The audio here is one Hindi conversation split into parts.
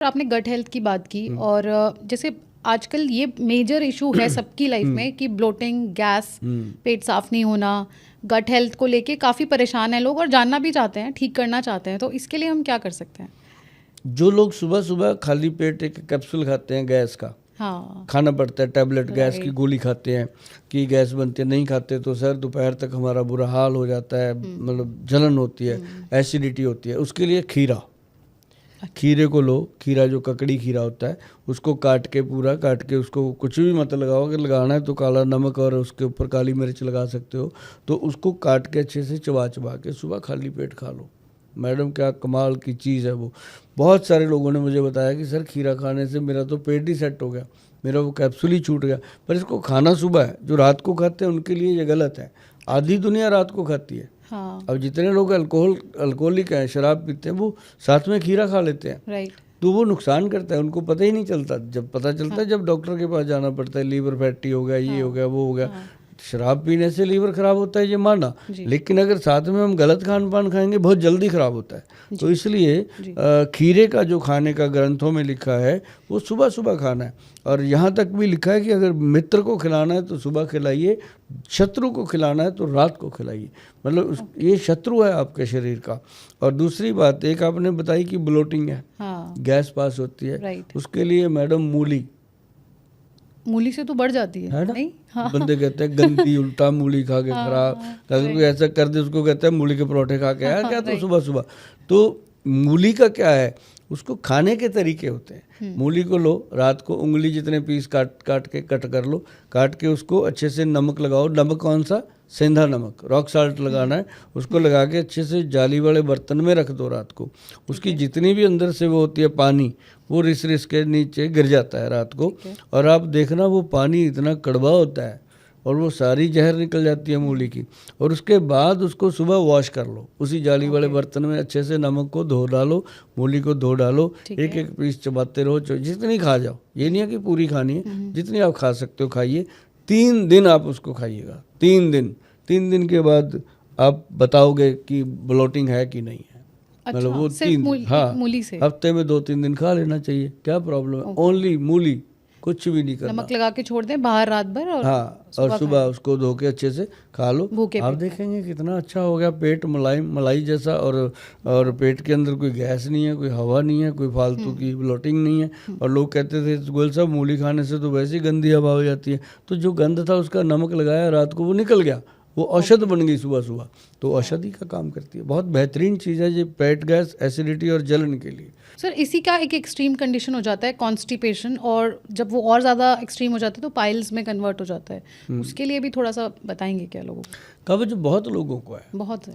आपने गट हेल्थ की बात की और जैसे आजकल ये मेजर इशू है सबकी लाइफ में कि ब्लोटिंग, गैस, पेट साफ नहीं होना, गट हेल्थ को लेके काफ़ी परेशान हैं लोग और जानना भी चाहते हैं, ठीक करना चाहते हैं। तो इसके लिए हम क्या कर सकते हैं? जो लोग सुबह सुबह खाली पेट एक कैप्सूल खाते हैं गैस का, हाँ, खाना पड़ता है, टैबलेट गैस की राइट। गोली खाते हैं कि गैस बनती है, नहीं खाते तो सर दोपहर तक हमारा बुरा हाल हो जाता है, मतलब जलन होती है, एसिडिटी होती है। उसके लिए खीरा, खीरे को लो, खीरा जो ककड़ी खीरा होता है उसको काट के, पूरा काट के, उसको कुछ भी मत लगाओ, अगर लगाना है तो काला नमक और उसके ऊपर काली मिर्च लगा सकते हो। तो उसको काट के अच्छे से चबा चबा के सुबह खाली पेट खा लो। मैडम क्या कमाल की चीज़ है वो। बहुत सारे लोगों ने मुझे बताया कि सर खीरा खाने से मेरा तो पेट ही सेट हो गया, मेरा वो कैप्सूल ही छूट गया। पर इसको खाना सुबह है, जो रात को खाते हैं उनके लिए ये गलत है। आधी दुनिया रात को खाती है। हाँ, अब जितने लोग अल्कोहलिक हैं, शराब पीते हैं, वो साथ में खीरा खा लेते हैं, राइट। तो वो नुकसान करता है, उनको पता ही नहीं चलता। जब पता चलता है जब डॉक्टर के पास जाना पड़ता है, लीवर फैटी हो गया, ये हो गया, वो हो गया। शराब पीने से लीवर खराब होता है ये माना, लेकिन अगर साथ में हम गलत खान पान खाएंगे बहुत जल्दी खराब होता है। तो इसलिए खीरे का जो खाने का ग्रंथों में लिखा है वो सुबह सुबह खाना है। और यहाँ तक भी लिखा है कि अगर मित्र को खिलाना है तो सुबह खिलाइए, शत्रु को खिलाना है तो रात को खिलाइए। मतलब ये शत्रु है आपके शरीर का। और दूसरी बात एक आपने बताई कि ब्लोटिंग है, हाँ, गैस पास होती है, राइट। उसके लिए मैडम मूली से तो बढ़ जाती है ना। नहीं? हाँ, बंदे कहते हैं गंदी उल्टा मूली खा के खराब, अगर कोई ऐसा कर दे उसको कहते हैं मूली के परोठे खा के आया क्या, तो सुबह सुबह। तो मूली का क्या है, उसको खाने के तरीके होते हैं। मूली को लो, रात को उंगली जितने पीस काट काट के कट कर लो, काट के उसको अच्छे से नमक लगाओ। नमक कौन सा? सेंधा नमक, रॉक साल्ट लगाना है। उसको लगा के अच्छे से जाली वाले बर्तन में रख दो रात को। उसकी जितनी भी अंदर से वो होती है पानी, वो रिस रिस के नीचे गिर जाता है रात को। और आप देखना वो पानी इतना कड़वा होता है और वो सारी जहर निकल जाती है मूली की। और उसके बाद उसको सुबह वॉश कर लो, उसी जाली वाले बर्तन में अच्छे से नमक को धो डालो, मूली को धो डालो, एक एक पीस चबाते रहो, जितनी खा जाओ। ये नहीं है कि पूरी खानी है, जितनी आप खा सकते हो खाइए। 3 दिन आप उसको खाइएगा, 3 दिन के बाद आप बताओगे कि ब्लोटिंग है कि नहीं है। मतलब वो 3 दिन, हाँ, मूली से हफ्ते में 2-3 दिन खा लेना चाहिए, क्या प्रॉब्लम है। ओनली मूली, कुछ भी नहीं करना। नमक लगा के छोड़ दें बाहर रात भर और हाँ, और सुबह उसको धो के अच्छे से खा लो। भूखे आप देखेंगे कितना अच्छा हो गया पेट, मलाई जैसा। और पेट के अंदर कोई गैस नहीं है, कोई हवा नहीं है, कोई फालतू की ब्लोटिंग नहीं है। और लोग कहते थे गोयल साहब मूली खाने से तो वैसे ही गंदी हवा हो जाती है। तो जो गंद था उसका नमक लगाया रात को, वो निकल गया, वो औषध बन गई सुबह सुबह। तो औषधि का काम करती है, बहुत बेहतरीन चीज़ है ये पेट गैस, एसिडिटी और जलन के लिए। सर इसी का एक एक्सट्रीम कंडीशन हो जाता है कॉन्स्टिपेशन, और जब वो और ज़्यादा एक्सट्रीम हो जाता है तो पाइल्स में कन्वर्ट हो जाता है। उसके लिए भी थोड़ा सा बताएंगे क्या लोगों को? कब्ज बहुत लोगों को है, बहुत है।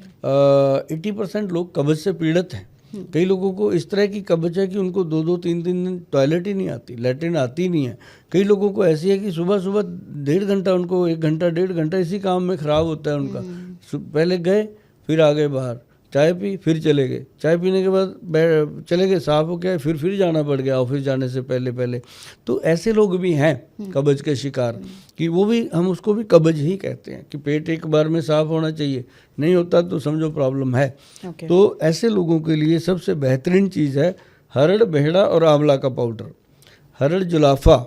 80% लोग कब्ज से पीड़ित हैं। कई लोगों को इस तरह की कब्ज है कि उनको 2-2 3 दिन टॉयलेट ही नहीं आती, लैट्रिन आती नहीं है। कई लोगों को ऐसी है कि सुबह सुबह 1.5 घंटा उनको, 1 घंटा 1.5 घंटा इसी काम में ख़राब होता है उनका। पहले गए, फिर आ गए बाहर, चाय पी, फिर चले गए, चाय पीने के बाद चले गए, साफ हो गया, फिर जाना पड़ गया ऑफिस जाने से पहले। तो ऐसे लोग भी हैं कब्ज के शिकार, कि वो भी, हम उसको भी कब्ज ही कहते हैं कि पेट एक बार में साफ होना चाहिए, नहीं होता तो समझो प्रॉब्लम है। तो ऐसे लोगों के लिए सबसे बेहतरीन चीज़ है हरड़, बेहड़ा और आंवला का पाउडर। हरड़ जुलाफा,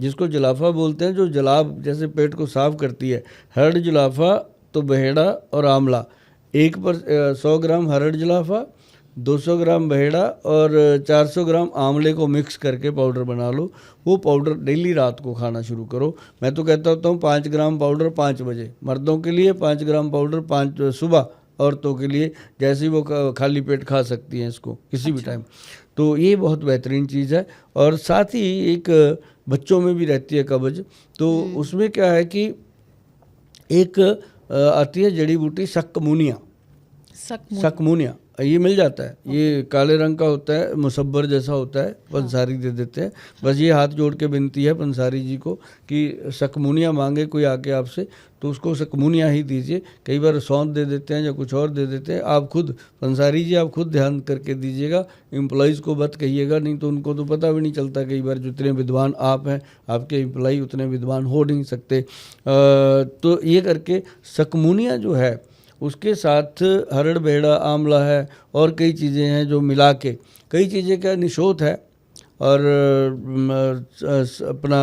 जिसको जुलाफा बोलते हैं, जो जलाब जैसे पेट को साफ करती है, हरड़ जुलाफा, तो बेहड़ा और आंवला। 100 ग्राम हरड़ जुलाफा, 200 ग्राम बेहड़ा और 400 ग्राम आंवले को मिक्स करके पाउडर बना लो। वो पाउडर डेली रात को खाना शुरू करो। मैं तो कहता होता हूँ 5 ग्राम पाउडर 5 बजे, मर्दों के लिए 5 ग्राम पाउडर 5 सुबह, औरतों के लिए जैसे ही वो खाली पेट खा सकती हैं इसको किसी भी टाइम। तो ये बहुत बेहतरीन चीज़ है। और साथ ही एक बच्चों में भी रहती है कब्ज, तो उसमें क्या है कि एक आती है जड़ी बूटी सक्कमुनिया, ये मिल जाता है। ये काले रंग का होता है, मुसब्बर जैसा होता है, पंसारी दे देते हैं। बस ये हाथ जोड़ के विनती है पंसारी जी को कि सक्कमुनिया मांगे कोई आके आपसे तो उसको सक्कमुनिया ही दीजिए। कई बार सौंठ दे देते हैं या कुछ और दे देते हैं। आप खुद पंसारी जी, आप खुद ध्यान करके दीजिएगा, एम्प्लॉइज़ को मत कहिएगा, नहीं तो उनको तो पता भी नहीं चलता। कई बार जितने विद्वान आप हैं, आपके एम्प्लॉई उतने विद्वान हो नहीं सकते। तो ये करके सक्कमुनिया जो है उसके साथ हरड़, बेहड़ा, आंवला है और कई चीज़ें हैं जो मिला के, कई चीज़ें का निशोत है, और अपना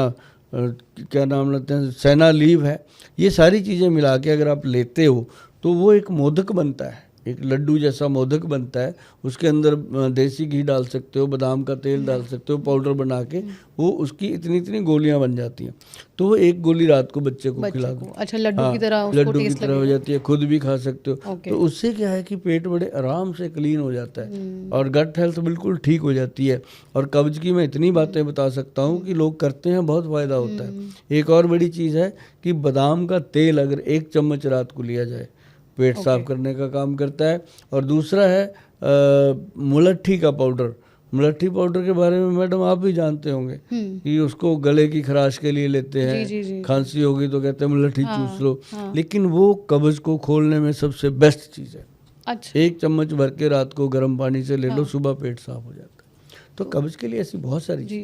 क्या नाम लेते हैं, सेना लीव है, ये सारी चीज़ें मिला के अगर आप लेते हो तो वो एक मोदक बनता है, एक लड्डू जैसा मोदक बनता है। उसके अंदर देसी घी डाल सकते हो, बादाम का तेल डाल सकते हो, पाउडर बना के वो उसकी इतनी इतनी गोलियां बन जाती हैं। तो वो एक गोली रात को बच्चे को खिला दो। अच्छा, लड्डू की तरह उसको लड्डू की टेस्ट तरह हो लगेगा। जाती है, खुद भी खा सकते हो। ओके। तो उससे क्या है कि पेट बड़े आराम से क्लीन हो जाता है और गट हेल्थ बिल्कुल ठीक हो जाती है। और कब्ज की मैं इतनी बातें बता सकता हूँ कि लोग करते हैं, बहुत फ़ायदा होता है। एक और बड़ी चीज़ है कि बादाम का तेल अगर 1 चम्मच रात को लिया जाए, पेट साफ करने का काम करता है। और दूसरा है मुलट्ठी का पाउडर। मुलट्ठी पाउडर के बारे में मैडम आप भी जानते होंगे कि उसको गले की खराश के लिए लेते हैं। जी। खांसी होगी तो कहते हैं मुलट्ठी चूस लो। लेकिन वो कब्ज को खोलने में सबसे बेस्ट चीज़ है। अच्छा। 1 चम्मच भर के रात को गर्म पानी से ले लो, सुबह पेट साफ हो जाता है। तो कब्ज के लिए ऐसी बहुत सारी चीज़